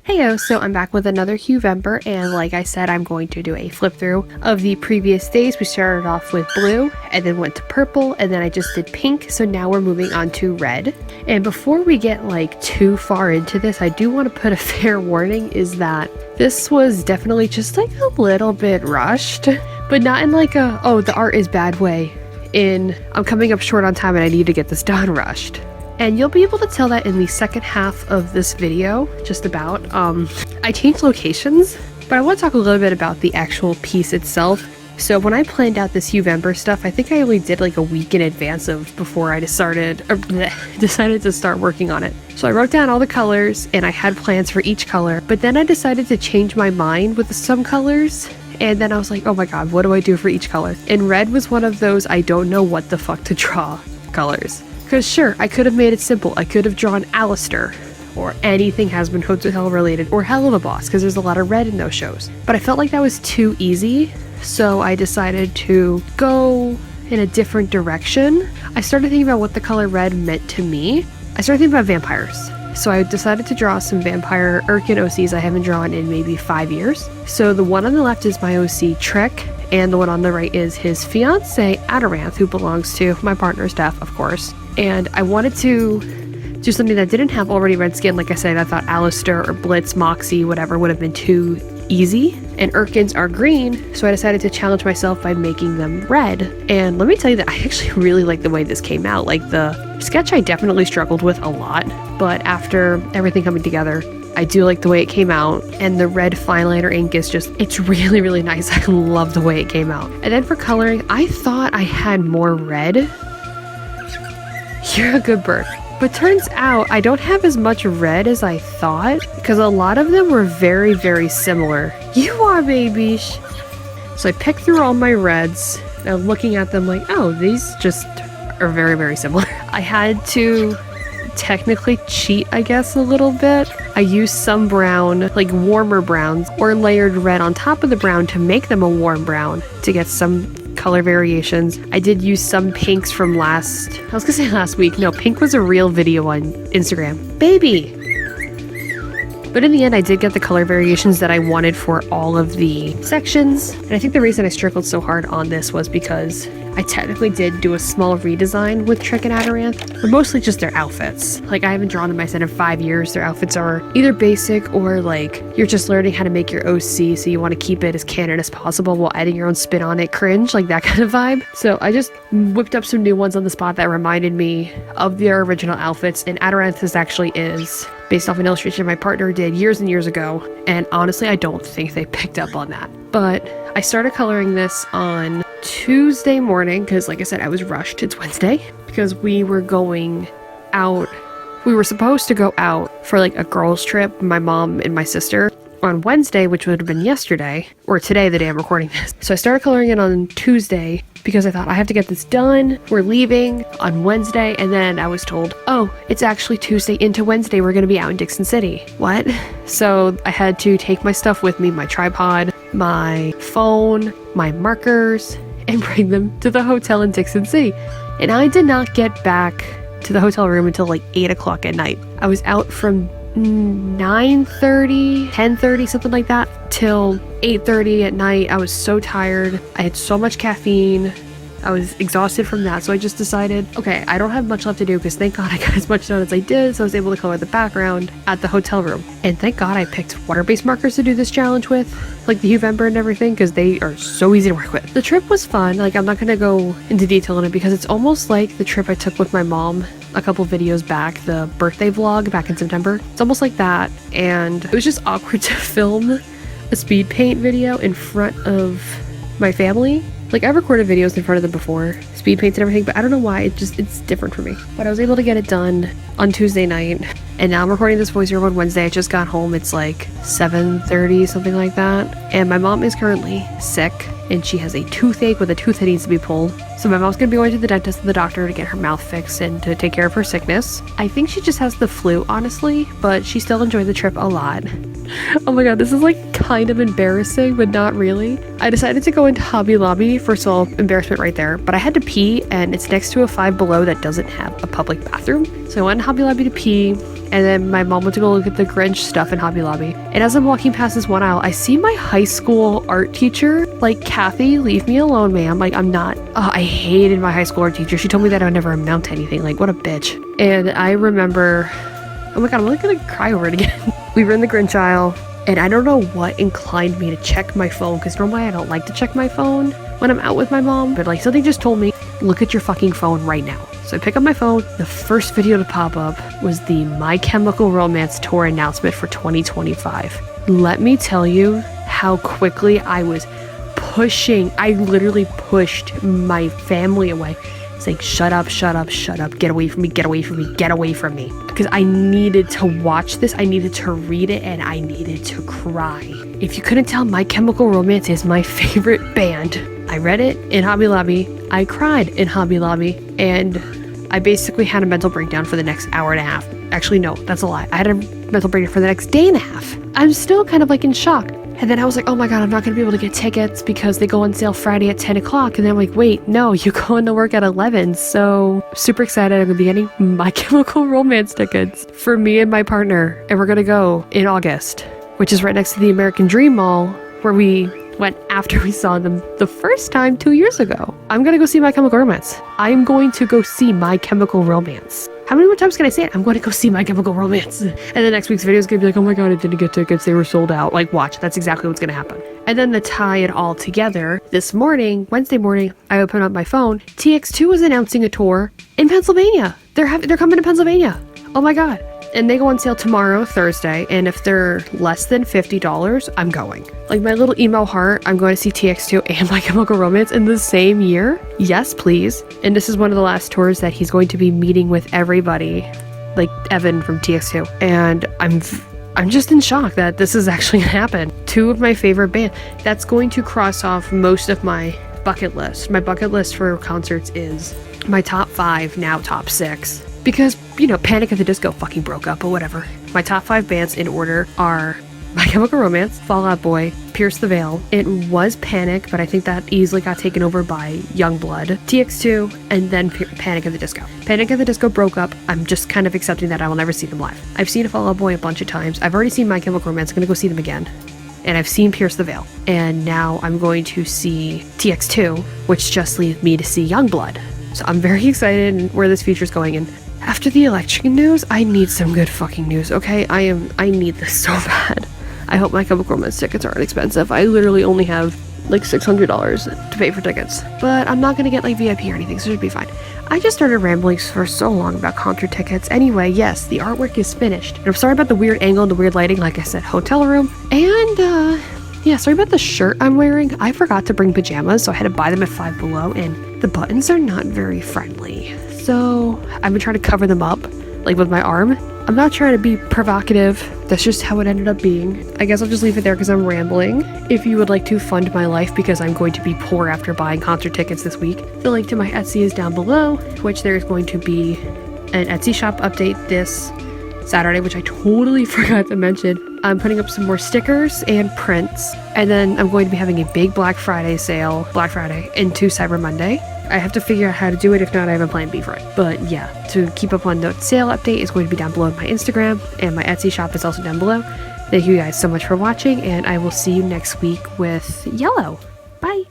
Heyo, so I'm back with another Huevember, and like I said, I'm going to do a flip through of the previous days. We started off with blue, and then went to purple, and then I just did pink, so now we're moving on to red. And before we get like too far into this, I do want to put a fair warning, is that this was definitely just like a little bit rushed, but not in like a, oh, the art is bad way, in I'm coming up short on time and I need to get this done rushed. And you'll be able to tell that in the second half of this video, just about. I changed locations, but I want to talk a little bit about the actual piece itself. So when I planned out this Huevember stuff, I think I only did like a week in advance of before I decided to start working on it. So I wrote down all the colors and I had plans for each color, but then I decided to change my mind with some colors. And then I was like, oh my god, what do I do for each color? And red was one of those I don't know what the fuck to draw colors. Because sure, I could have made it simple. I could have drawn Alistair, or anything has been hotel related, or Helena Boss, because there's a lot of red in those shows. But I felt like that was too easy, so I decided to go in a different direction. I started thinking about what the color red meant to me. I started thinking about vampires. So I decided to draw some vampire Irken OCs I haven't drawn in maybe 5 years. So the one on the left is my OC Trek, and the one on the right is his fiance Amaranth, who belongs to my partner Steph, of course. And I wanted to do something that didn't have already red skin. Like I said, I thought Alistair or Blitz, Moxie, whatever would have been too easy. And Irkens are green, so I decided to challenge myself by making them red. And let me tell you that I actually really like the way this came out. Like, the sketch I definitely struggled with a lot, but after everything coming together, I do like the way it came out. And the red fineliner ink is just, it's really, really nice. I love the way it came out. And then for coloring, I thought I had more red. You're a good bird. But turns out I don't have as much red as I thought, because a lot of them were very, very similar. You are, baby. So I picked through all my reds, and I'm looking at them like, oh, these just are very, very similar. I had to technically cheat, I guess, a little bit. I used some brown, like warmer browns, or layered red on top of the brown to make them a warm brown to get some color variations. I did use some pinks from I was gonna say last week. No, pink was a real video on Instagram. Baby! But in the end, I did get the color variations that I wanted for all of the sections. And I think the reason I struggled so hard on this was because I technically did do a small redesign with Trek and Amaranth, but mostly just their outfits. Like, I haven't drawn them, I said, in 5 years. Their outfits are either basic or like you're just learning how to make your OC, so you want to keep it as canon as possible while adding your own spin on it, cringe, like that kind of vibe. So I just whipped up some new ones on the spot that reminded me of their original outfits, and Amaranth's actually is based off an illustration my partner did years and years ago, and honestly I don't think they picked up on that. But I started coloring this on Tuesday morning because, like I said, I was rushed. It's Wednesday because we were going out. We were supposed to go out for like a girls trip, my mom and my sister, on Wednesday, which would have been yesterday, or today, the day I'm recording this. So I started coloring it on Tuesday because I thought I have to get this done. We're leaving on Wednesday, and then I was told, oh, it's actually Tuesday into Wednesday. We're going to be out in Dixon City. What? So I had to take my stuff with me, my tripod, my phone, my markers, and bring them to the hotel in Dixon City. And I did not get back to the hotel room until like 8 o'clock at night. I was out from 9:30, 10:30, something like that, till 8:30 at night. I was so tired. I had so much caffeine. I was exhausted from that, so I just decided, okay, I don't have much left to do because thank god I got as much done as I did, so I was able to color the background at the hotel room. And thank god I picked water-based markers to do this challenge with, like the Huevember and everything, because they are so easy to work with. The trip was fun. Like, I'm not going to go into detail on it because it's almost like the trip I took with my mom a couple videos back, the birthday vlog back in September. It's almost like that, and it was just awkward to film a speed paint video in front of my family. Like, I've recorded videos in front of them before, speed paints and everything, but I don't know why, it's different for me. But I was able to get it done on Tuesday night, and now I'm recording this voiceover on Wednesday. I just got home, it's like 7:30, something like that, and my mom is currently sick, and she has a toothache with a tooth that needs to be pulled. So my mom's gonna be going to the dentist and the doctor to get her mouth fixed and to take care of her sickness. I think she just has the flu, honestly, but she still enjoyed the trip a lot. Oh my god, this is like kind of embarrassing, but not really. I decided to go into Hobby Lobby. First of all, embarrassment right there, but I had to pee, and it's next to a Five Below that doesn't have a public bathroom. So I went to Hobby Lobby to pee. And then my mom went to go look at the Grinch stuff in Hobby Lobby. And as I'm walking past this one aisle, I see my high school art teacher. Like, Kathy, leave me alone, ma'am. Like, I'm not, I hated my high school art teacher. She told me that I would never amount to anything. Like, what a bitch. And I remember, oh my God, I'm really gonna cry over it again. We were in the Grinch aisle, and I don't know what inclined me to check my phone, because normally I don't like to check my phone when I'm out with my mom, but like something just told me, look at your fucking phone right now. So I pick up my phone. The first video to pop up was the My Chemical Romance tour announcement for 2025. Let me tell you how quickly I was pushing. I literally pushed my family away, saying, shut up, shut up, shut up, get away from me, get away from me, get away from me. Because I needed to watch this, I needed to read it, and I needed to cry. If you couldn't tell, My Chemical Romance is my favorite band. I read it in Hobby Lobby, I cried in Hobby Lobby, and I basically had a mental breakdown for the next hour and a half. Actually, no, that's a lie. I had a mental breakdown for the next day and a half. I'm still kind of like in shock. And then I was like, oh my God, I'm not going to be able to get tickets because they go on sale Friday at 10 o'clock. And then I'm like, wait, no, you go into work at 11. So super excited. I'm going to be getting My Chemical Romance tickets for me and my partner. And we're going to go in August, which is right next to the American Dream Mall, where we went after we saw them the first time 2 years ago. I'm going to go see My Chemical Romance. I'm going to go see My Chemical Romance. How many more times can I say it? I'm going to go see My Chemical Romance. And the next week's video is going to be like, oh my God, I didn't get tickets. They were sold out. Like, watch. That's exactly what's going to happen. And then to tie it all together, this morning, Wednesday morning, I opened up my phone. TX2 is announcing a tour in Pennsylvania. They're coming to Pennsylvania. Oh my God. And they go on sale tomorrow, Thursday, and if they're less than $50, I'm going. Like my little emo heart, I'm going to see TX2 and My Chemical Romance in the same year. Yes, please. And this is one of the last tours that he's going to be meeting with everybody, like Evan from TX2. And I'm just in shock that this is actually gonna happen. Two of my favorite bands. That's going to cross off most of my bucket list. My bucket list for concerts is my top 5, now top 6. Because, you know, Panic at the Disco fucking broke up, but whatever. My top 5 bands in order are My Chemical Romance, Fall Out Boy, Pierce the Veil. It was Panic, but I think that easily got taken over by Youngblood, TX2, and then Panic at the Disco. Panic at the Disco broke up. I'm just kind of accepting that I will never see them live. I've seen Fall Out Boy a bunch of times. I've already seen My Chemical Romance. I'm going to go see them again. And I've seen Pierce the Veil. And now I'm going to see TX2, which just leaves me to see Youngblood. So I'm very excited in where this future's going. And after the election news, I need some good fucking news, okay? I need this so bad. I hope My Chemical Romance tickets aren't expensive. I literally only have like $600 to pay for tickets. But I'm not gonna get like VIP or anything, so it should be fine. I just started rambling for so long about concert tickets. Anyway, yes, the artwork is finished. And I'm sorry about the weird angle and the weird lighting, like I said, hotel room. And yeah, sorry about the shirt I'm wearing. I forgot to bring pajamas, so I had to buy them at Five Below, and the buttons are not very friendly. So I've been trying to cover them up, like with my arm. I'm not trying to be provocative. That's just how it ended up being. I guess I'll just leave it there because I'm rambling. If you would like to fund my life because I'm going to be poor after buying concert tickets this week, the link to my Etsy is down below, which there is going to be an Etsy shop update this Saturday, which I totally forgot to mention. I'm putting up some more stickers and prints, and then I'm going to be having a big Black Friday sale, Black Friday into Cyber Monday. I have to figure out how to do it. If not, I have a plan B for it. But yeah, to keep up on the sale update is going to be down below on my Instagram, and my Etsy shop is also down below. Thank you guys so much for watching, and I will see you next week with Yellow. Bye!